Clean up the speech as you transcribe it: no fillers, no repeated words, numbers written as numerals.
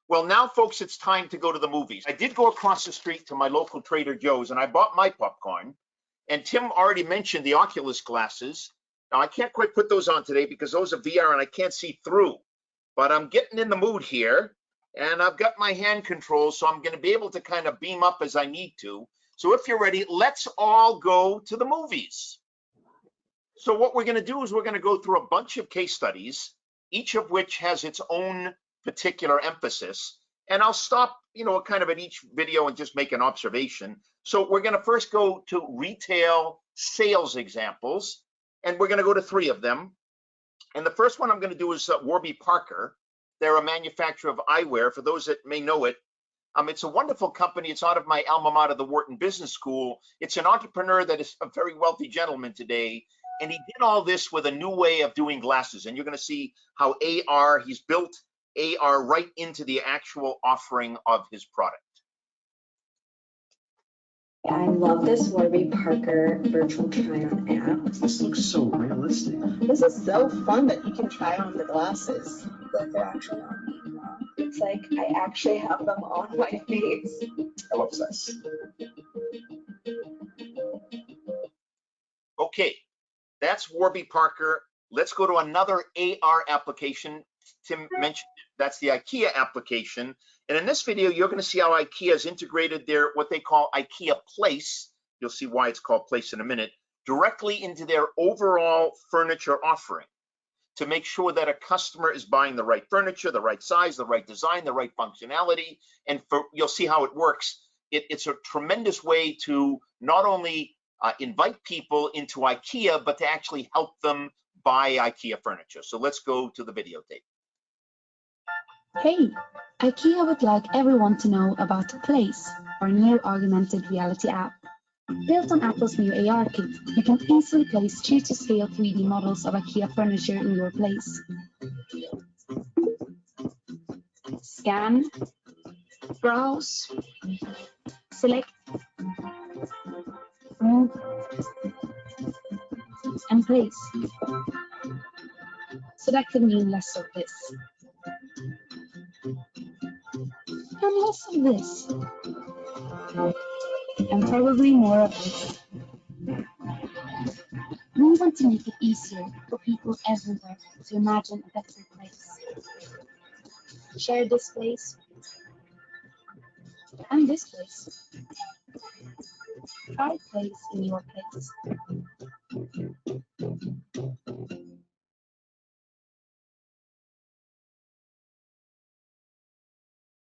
Well, now, folks, it's time to go to the movies. I did go across the street to my local Trader Joe's and I bought my popcorn. And Tim already mentioned the Oculus glasses. Now, I can't quite put those on today because those are VR and I can't see through. But I'm getting in the mood here and I've got my hand controls, so I'm going to be able to kind of beam up as I need to. So if you're ready, let's all go to the movies. So what we're going to do is we're going to go through a bunch of case studies, each of which has its own particular emphasis. And I'll stop, kind of at each video and just make an observation. So we're going to first go to retail sales examples, and we're going to go to 3 of them. And the first one I'm going to do is Warby Parker. They're a manufacturer of eyewear. For those that may know it, it's a wonderful company. It's out of my alma mater, the Wharton Business School. It's an entrepreneur that is a very wealthy gentleman today. And he did all this with a new way of doing glasses. And you're going to see how he's built AR right into the actual offering of his product. I love this Warby Parker virtual try-on app. This looks so realistic. This is so fun that you can try on the glasses. Like they're actually on me. It's like I actually have them on my face. I love this. Okay, that's Warby Parker. Let's go to another AR application. Tim mentioned that's the IKEA application. And in this video, you're going to see how IKEA has integrated their what they call IKEA Place. You'll see why it's called Place in a minute, directly into their overall furniture offering to make sure that a customer is buying the right furniture, the right size, the right design, the right functionality. And you'll see how it works. It's a tremendous way to not only invite people into IKEA, but to actually help them buy IKEA furniture. So let's go to the videotape. Hey, IKEA would like everyone to know about Place, our new augmented reality app. Built on Apple's new AR kit, you can easily place true to scale 3D models of IKEA furniture in your place. Scan, browse, select, move, and place. So that could mean less of this. And less of this. And probably more of this. We want to make it easier for people everywhere to imagine a better place. Share this place and this place. Try place in your place.